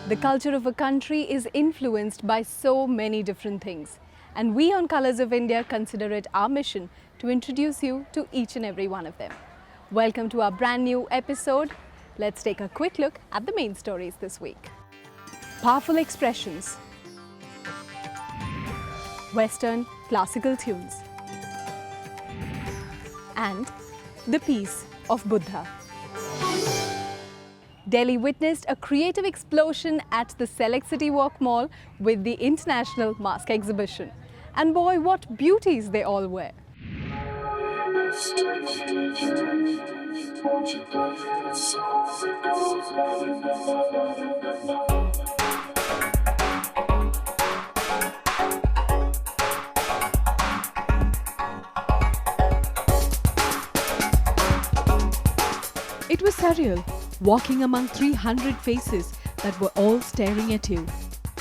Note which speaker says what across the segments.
Speaker 1: The culture of a country is influenced by so many different things. And we on Colors of India consider it our mission to introduce you to each and every one of them. Welcome to our brand new episode. Let's take a quick look at the main stories this week. Powerful expressions, Western classical tunes, and the peace of Buddha. Delhi witnessed a creative explosion at the Select City Walk Mall with the International Mask Exhibition. And boy, what beauties they all were. It was surreal, walking among 300 faces that were all staring at you.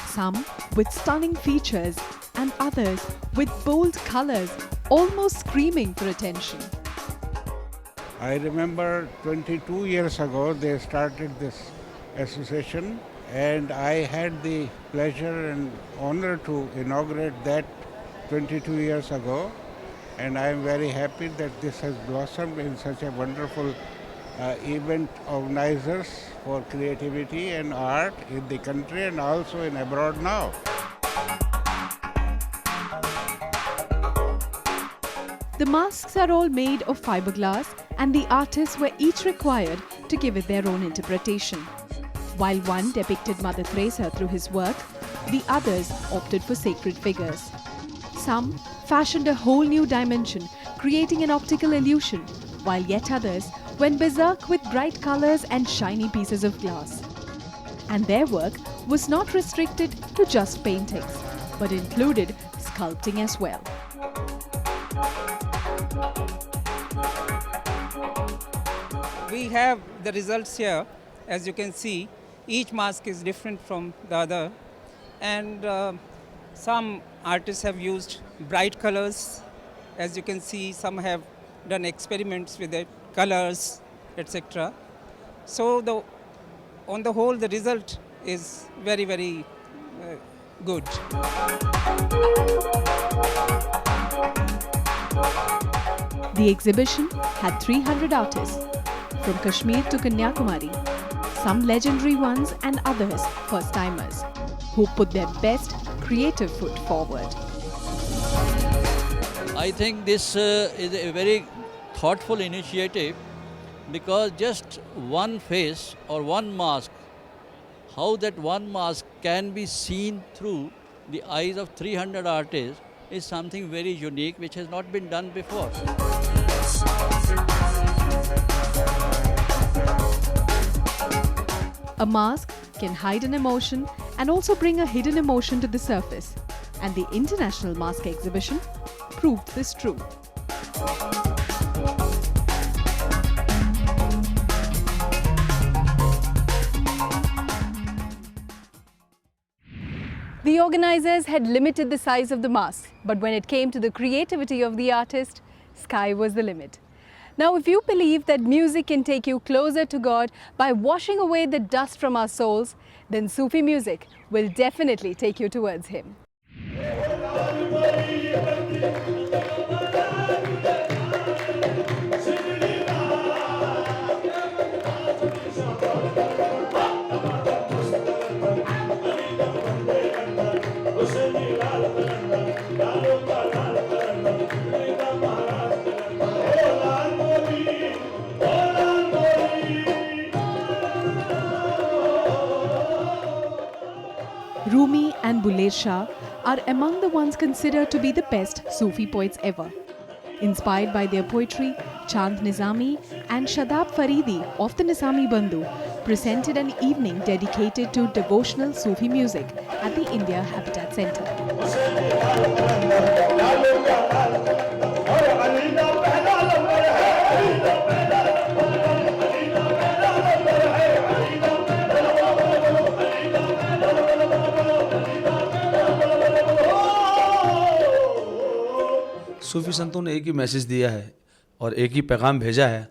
Speaker 1: Some with stunning features and others with bold colors, almost screaming for attention.
Speaker 2: I remember 22 years ago they started this association, and I had the pleasure and honor to inaugurate that 22 years ago, and I am very happy that this has blossomed in such a wonderful event organizers for creativity and art in the country and also in abroad now.
Speaker 1: The masks are all made of fiberglass, and the artists were each required to give it their own interpretation. While one depicted Mother Teresa through his work, the others opted for sacred figures. Some fashioned a whole new dimension, creating an optical illusion, while yet others went berserk with bright colors and shiny pieces of glass. And their work was not restricted to just paintings, but included sculpting as well.
Speaker 3: We have the results here. As you can see, each mask is different from the other, and some artists have used bright colors. As you can see, some have done experiments with it, colors, etc. So on the whole, the result is very, very good.
Speaker 1: The exhibition had 300 artists, from Kashmir to Kanyakumari, some legendary ones and others first-timers, who put their best creative foot forward.
Speaker 4: I think this is a very thoughtful initiative, because just one face or one mask, how that one mask can be seen through the eyes of 300 artists is something very unique which has not been done before.
Speaker 1: A mask can hide an emotion and also bring a hidden emotion to the surface, and the International Mask Exhibition proved this true. The organizers had limited the size of the mask, but when it came to the creativity of the artist, sky was the limit. Now, if you believe that music can take you closer to God by washing away the dust from our souls, then Sufi music will definitely take you towards Him. Rumi and Buller Shah are among the ones considered to be the best Sufi poets ever. Inspired by their poetry, Chand Nizami and Shadab Faridi of the Nizami Bandhu presented an evening dedicated to devotional Sufi music at the India Habitat Center.
Speaker 5: सूफी संतों ने एक ही message दिया है और एक ही पैगाम भेजा है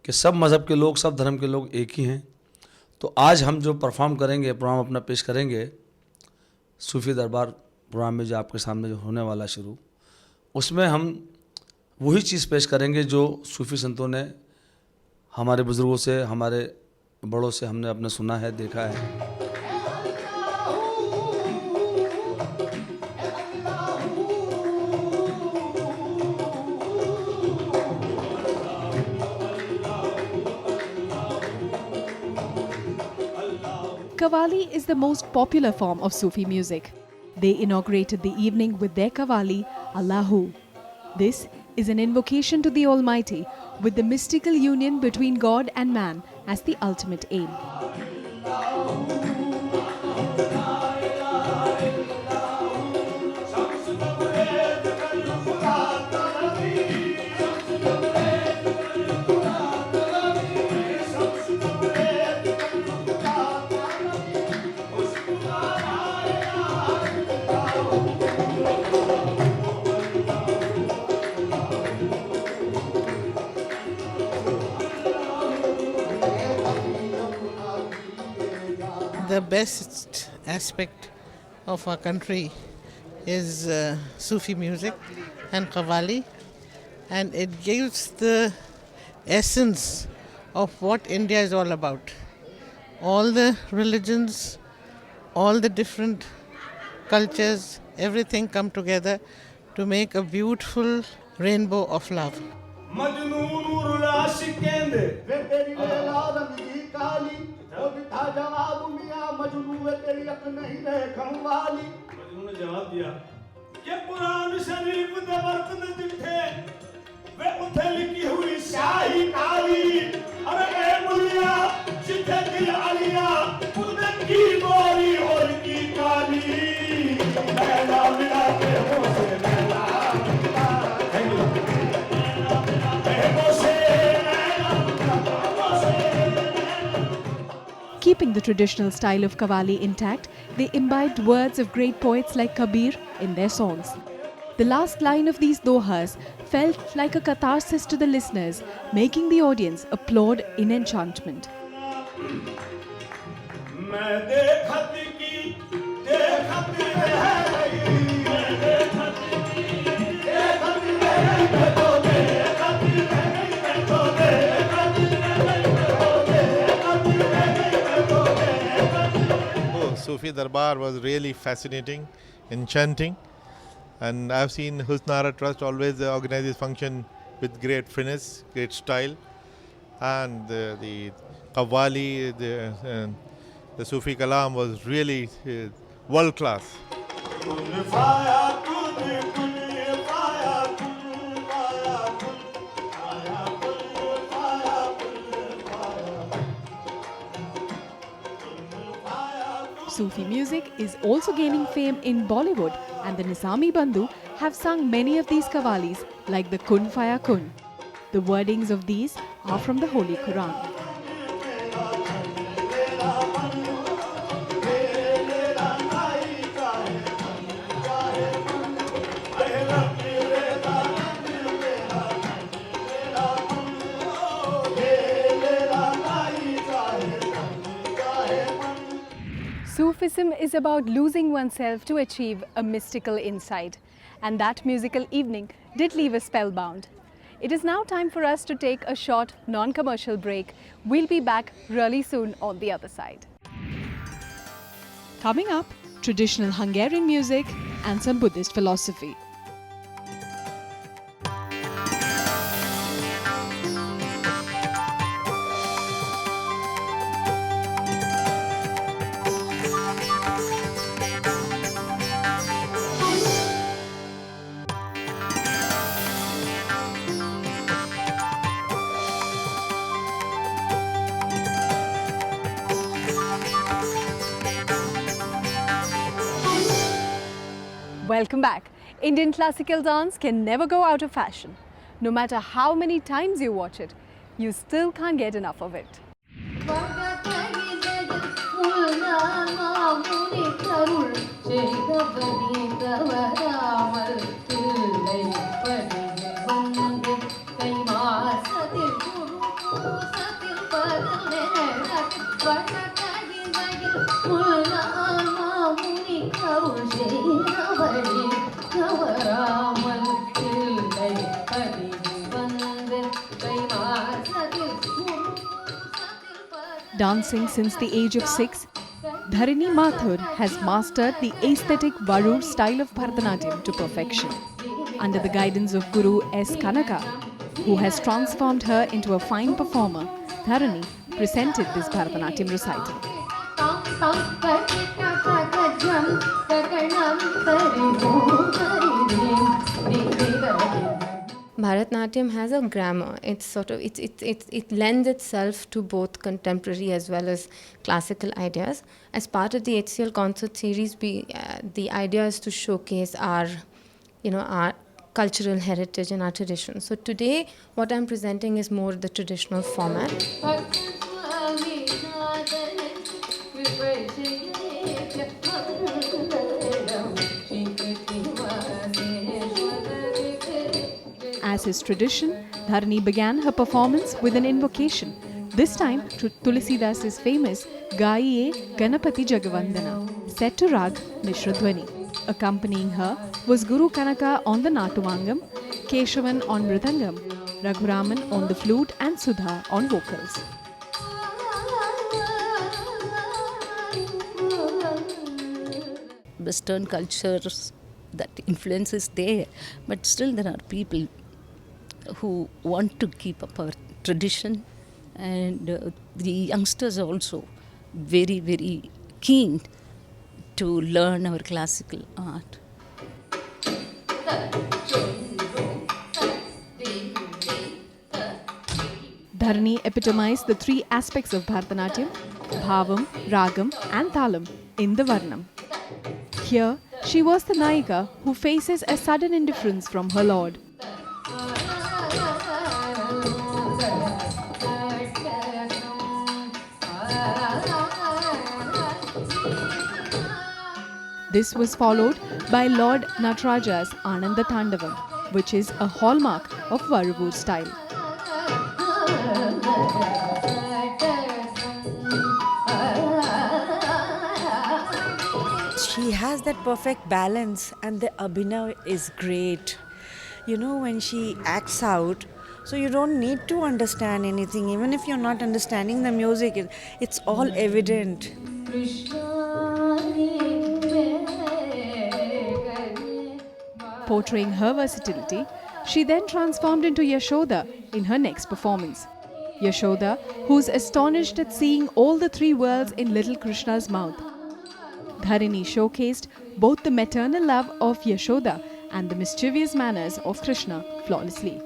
Speaker 5: कि सब मज़हब के लोग, सब धर्म के लोग एक ही हैं। तो आज हम जो परफॉर्म करेंगे, प्रोग्राम अपना पेश करेंगे, सूफ़ी दरबार प्रोग्राम में जो आपके सामने जो होने वाला शुरू, उसमें हम वही चीज़ पेश करेंगे जो सूफ़ी संतों ने हमारे बुज़ुर्गों से, हमारे बड़ों से हमने अपने सुना है, देखा है।
Speaker 1: Qawwali is the most popular form of Sufi music. They inaugurated the evening with their Qawwali, Allahu. This is an invocation to the Almighty with the mystical union between God and man as the ultimate aim.
Speaker 6: The best aspect of our country is Sufi music and Qawwali, and it gives the essence of what India is all about. All the religions, all the different cultures, everything come together to make a beautiful rainbow of love.
Speaker 7: Majnu ने जवाब दिया कि कुरान शरीफ दे बरकत जिथे वे उथे लिखी हुई शाही काली अरे ए मुलिया जिथे दिल आलिया उधे की गोरी और की काली मैला मिला के हो से मैला
Speaker 1: Keeping the traditional style of Qawwali intact, they imbibed words of great poets like Kabir in their songs. The last line of these dohas felt like a catharsis to the listeners, making the audience applaud in enchantment.
Speaker 8: Sufi Darbar was really fascinating, enchanting, and I've seen Husnara Trust always organize this function with great finesse, great style, and the Qawwali, the Sufi Kalam was really world class.
Speaker 1: Sufi music is also gaining fame in Bollywood, and the Nizami Bandhu have sung many of these Qawwalis like the Kun Faya Kun. The wordings of these are from the Holy Quran. Sufism is about losing oneself to achieve a mystical insight, and that musical evening did leave us spellbound. It is now time for us to take a short non-commercial break. We'll be back really soon on the other side. Coming up, traditional Hungarian music and some Buddhist philosophy. Welcome back. Indian classical dance can never go out of fashion. No matter how many times you watch it, you still can't get enough of it. Dancing since the age of 6, Dharini Mathur has mastered the aesthetic Varur style of Bharatanatyam to perfection. Under the guidance of Guru S. Kanaka, who has transformed her into a fine performer, Dharini presented this Bharatanatyam recital.
Speaker 9: Bharatanatyam has a grammar. It lends itself to both contemporary as well as classical ideas. As part of the HCL concert series, the idea is to showcase our cultural heritage and our tradition. So today, what I'm presenting is more the traditional format.
Speaker 1: As is tradition, Dharini began her performance with an invocation, this time to Tulsidas' famous Gaiye Ganapati Jagavandana, set to Rag Mishradhwani. Accompanying her was Guru Kanaka on the Natuvangam, Keshavan on Mridangam, Raghuraman on the flute and Sudha on vocals.
Speaker 10: Western cultures, that influence is there, but still there are people who want to keep up our tradition, and the youngsters are also very, very keen to learn our classical art.
Speaker 1: Dharini epitomized the three aspects of Bharatanatyam, Bhavam, Ragam and Talam in the Varnam. Here, she was the Nayika who faces a sudden indifference from her lord. This was followed by Lord Nataraja's Ananda Tandavam, which is a hallmark of Varuvur style.
Speaker 11: She has that perfect balance, and the abhinav is great. You know, when she acts out, so you don't need to understand anything. Even if you're not understanding the music, it's all evident.
Speaker 1: Portraying her versatility, she then transformed into Yashoda in her next performance. Yashoda, who's astonished at seeing all the three worlds in little Krishna's mouth. Dharini showcased both the maternal love of Yashoda and the mischievous manners of Krishna flawlessly.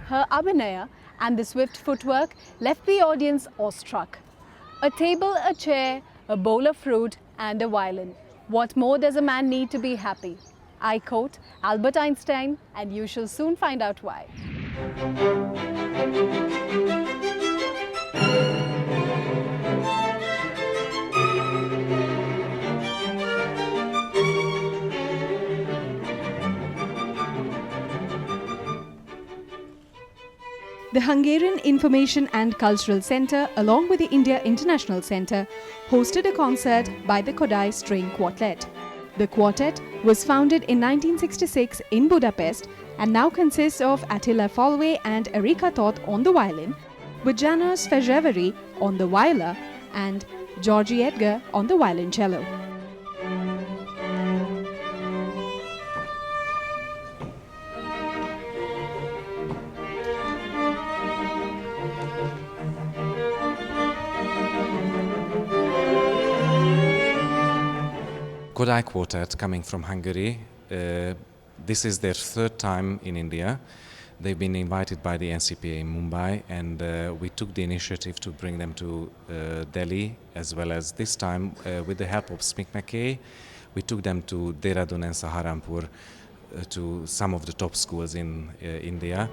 Speaker 12: Her abhinaya and the swift footwork left the audience awestruck. A table, a chair, a bowl of fruit and a violin. What more does a man need to be happy? I quote Albert Einstein, and you shall soon find out why.
Speaker 1: The Hungarian Information and Cultural Centre, along with the India International Centre, hosted a concert by the Kodály String Quartet. The quartet was founded in 1966 in Budapest and now consists of Attila Folway and Erika Toth on the violin, with Janos Fejeveri on the viola and Georgi Edgar on the violoncello.
Speaker 13: Kodály Quartet, coming from Hungary, this is their third time in India. They've been invited by the NCPA in Mumbai, and we took the initiative to bring them to Delhi, as well as this time, with the help of Smik McKay, we took them to Dehradun and Saharanpur, to some of the top schools in India.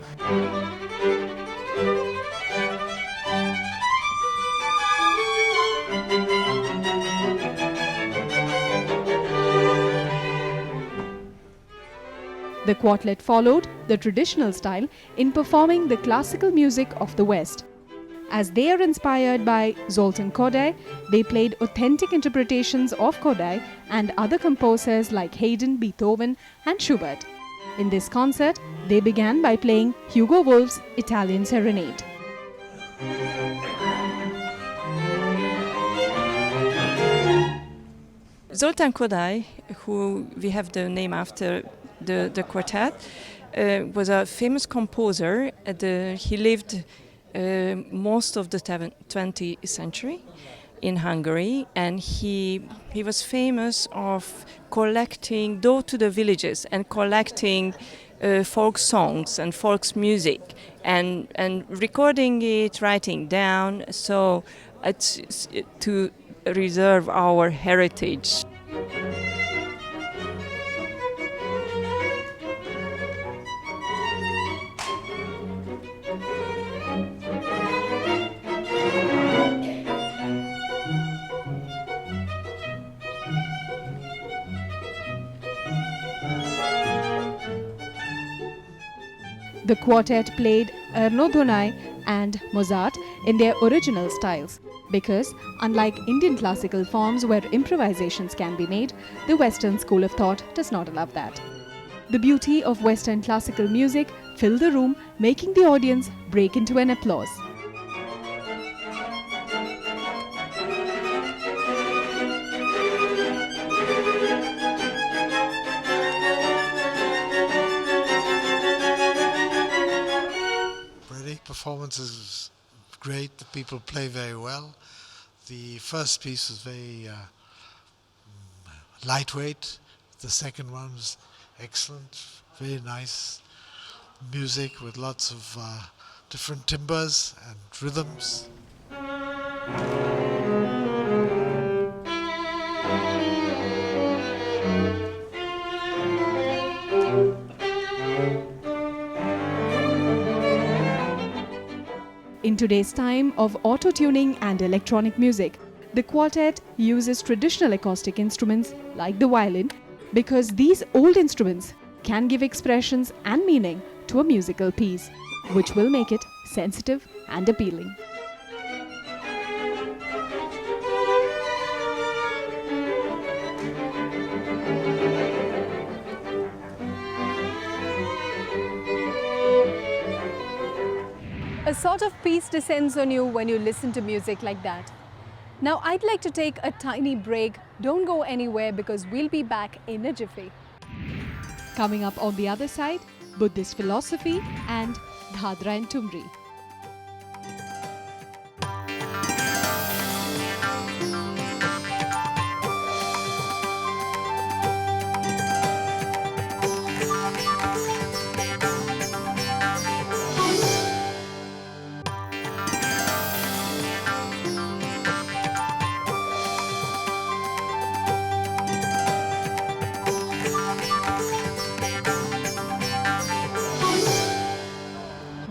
Speaker 1: The quartet followed the traditional style in performing the classical music of the West. As they are inspired by Zoltan Kodály, they played authentic interpretations of Kodály and other composers like Haydn, Beethoven and Schubert. In this concert, they began by playing Hugo Wolf's Italian Serenade.
Speaker 14: Zoltán Kodály, who we have the name after the quartet, was a famous composer. He lived most of the 20th century in Hungary, and he was famous of collecting, go to the villages and collecting folk songs and folk music and recording it, writing down, so it's to reserve our heritage.
Speaker 1: The quartet played Erno Donai and Mozart in their original styles because, unlike Indian classical forms where improvisations can be made, the Western school of thought does not allow that. The beauty of Western classical music filled the room, making the audience break into an applause.
Speaker 15: Performance is great. The people play very well. The first piece was very lightweight. The second one was excellent. Very nice music with lots of different timbres and rhythms.
Speaker 1: In today's time of auto-tuning and electronic music, the quartet uses traditional acoustic instruments like the violin because these old instruments can give expressions and meaning to a musical piece, which will make it sensitive and appealing.
Speaker 12: A sort of peace descends on you when you listen to music like that. Now I'd like to take a tiny break. Don't go anywhere because we'll be back in a jiffy.
Speaker 1: Coming up on the other side, Buddhist philosophy and Dhadra and Tumri.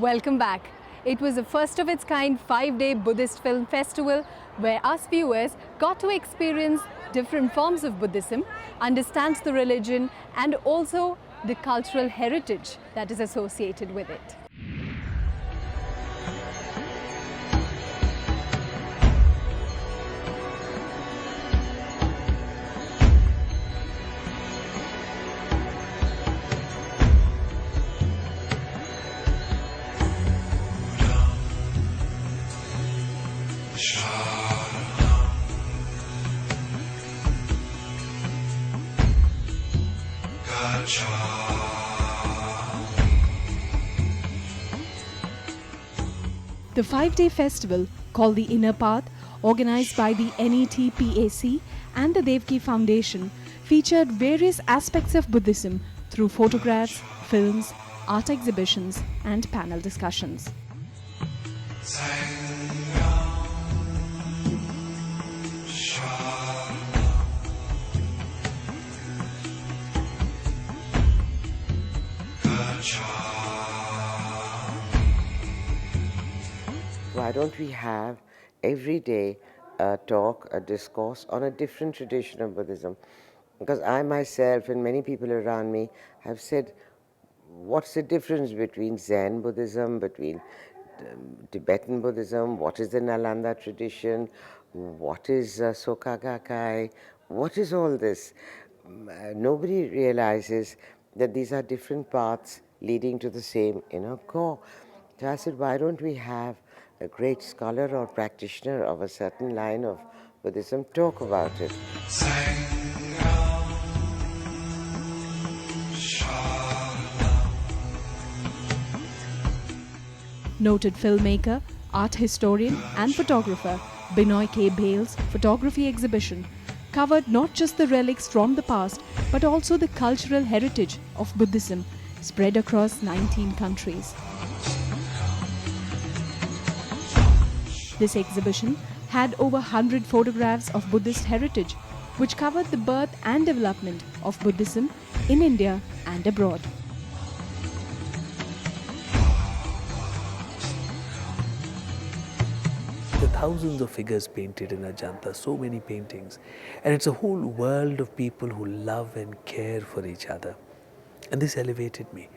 Speaker 12: Welcome back. It was the first of its kind 5-day Buddhist film festival where us viewers got to experience different forms of Buddhism, understand the religion and also the cultural heritage that is associated with it.
Speaker 1: The 5-day festival, called the Inner Path, organized by the NETPAC and the Devki Foundation, featured various aspects of Buddhism through photographs, films, art exhibitions, and panel discussions.
Speaker 16: Why don't we have every day a talk, a discourse on a different tradition of Buddhism? Because I myself and many people around me have said, what's the difference between Zen Buddhism, between Tibetan Buddhism, what is the Nalanda tradition, what is Soka Gakkai, what is all this? Nobody realizes that these are different paths leading to the same inner core. So I said, why don't we have a great scholar or practitioner of a certain line of Buddhism talk about it?
Speaker 1: Noted filmmaker, art historian and photographer Binoy K. Bale's photography exhibition covered not just the relics from the past but also the cultural heritage of Buddhism spread across 19 countries. This exhibition had over 100 photographs of Buddhist heritage which covered the birth and development of Buddhism in India and abroad.
Speaker 17: The thousands of figures painted in Ajanta, so many paintings, and it's a whole world of people who love and care for each other. And this elevated me.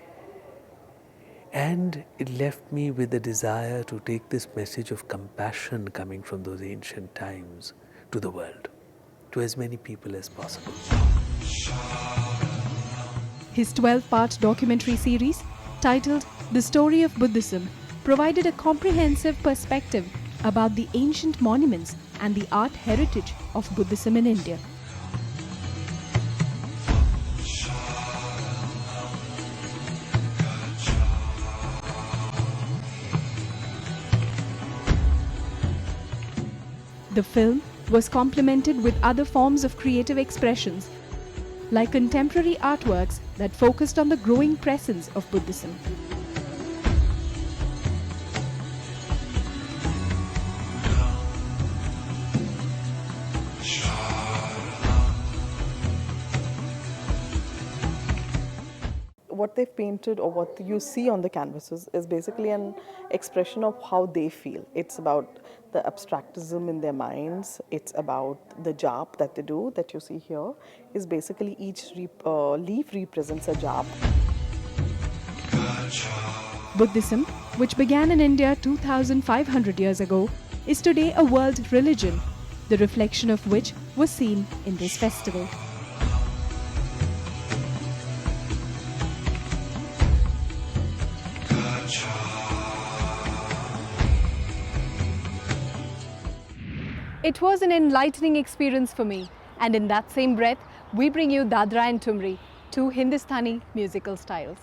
Speaker 17: And it left me with the desire to take this message of compassion coming from those ancient times to the world, to as many people as possible.
Speaker 1: His 12-part documentary series, titled The Story of Buddhism, provided a comprehensive perspective about the ancient monuments and the art heritage of Buddhism in India. The film was complemented with other forms of creative expressions, like contemporary artworks that focused on the growing presence of Buddhism.
Speaker 18: What they've painted or what you see on the canvases is basically an expression of how they feel. It's about the abstractism in their minds. It's about the jap that they do, that you see here, is basically each leaf represents a jap.
Speaker 1: Buddhism, which began in India 2,500 years ago, is today a world religion, the reflection of which was seen in this festival.
Speaker 12: It was an enlightening experience for me, and in that same breath, we bring you Dadra and Tumri, two Hindustani musical styles.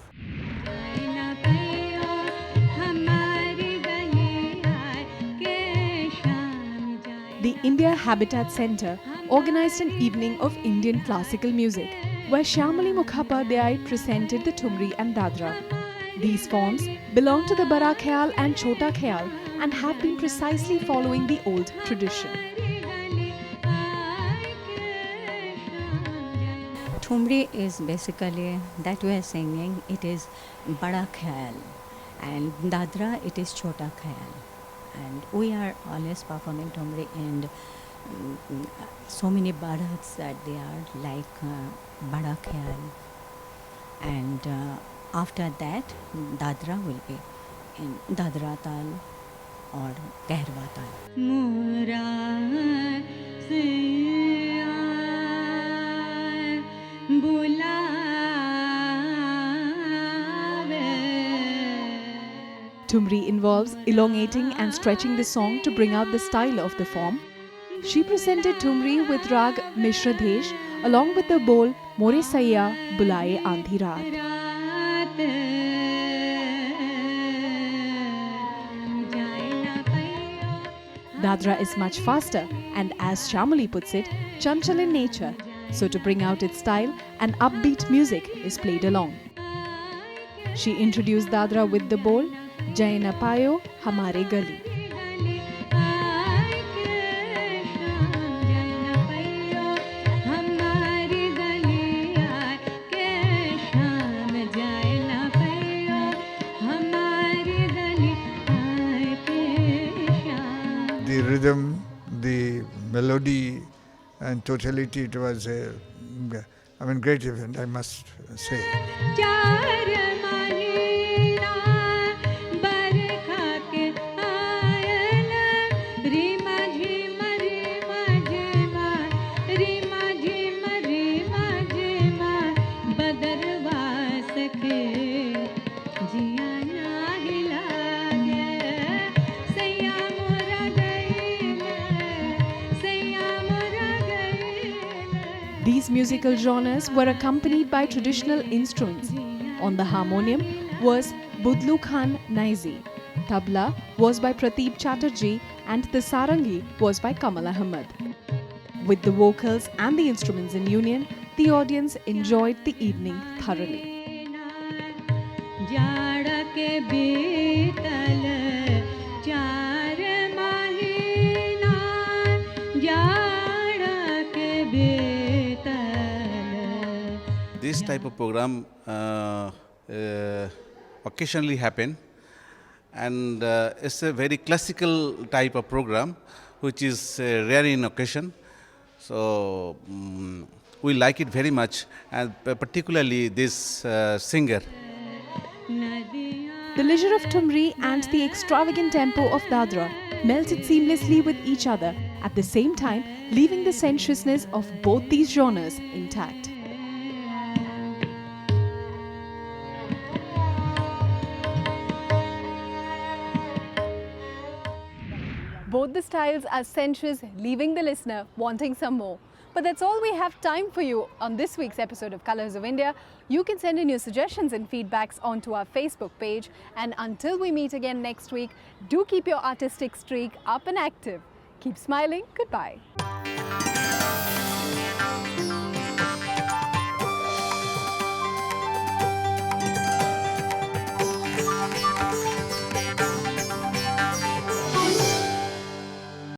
Speaker 1: The India Habitat Centre organised an evening of Indian classical music, where Shyamali Mukhopadhyay presented the Tumri and Dadra. These forms belong to the Bada Khyal and Chota Khyal and have been precisely following the old tradition.
Speaker 19: Thumri is basically that we are singing, it is Bada Khyal, and Dadra it is Chota Khyal. And we are always performing Thumri in so many Bharats that they are like Bada Khyal. And after that, Dadra will be in Dadra Tal or Kehrwa Tal.
Speaker 1: Tumri involves elongating and stretching the song to bring out the style of the form. She presented Tumri with Rag Mishra Desh along with the bol More Saiya Bulaye Andhi Raat. Dadra is much faster and, as Shyamali puts it, chanchal in nature. So to bring out its style, an upbeat music is played along. She introduced Dadra with the bol Jai na payo hamare gali.
Speaker 20: The rhythm, the melody and totality, it was a great event, I must say.
Speaker 1: these musical genres were accompanied by traditional instruments. On the harmonium was Budlu Khan Naizi. Tabla was by Prateep Chatterjee and the sarangi was by Kamal Ahmed. With the vocals and the instruments in union, the audience enjoyed the evening thoroughly.
Speaker 21: This type of program occasionally happen, and it's a very classical type of program which is rare in occasion. So we like it very much, and particularly this singer.
Speaker 1: The leisure of Tumri and the extravagant tempo of Dadra melted seamlessly with each other, at the same time leaving the sensuousness of both these genres intact.
Speaker 12: Both the styles are sensuous, leaving the listener wanting some more. But that's all we have time for you on this week's episode of Colours of India. You can send in your suggestions and feedbacks onto our Facebook page. And until we meet again next week, do keep your artistic streak up and active. Keep smiling. Goodbye.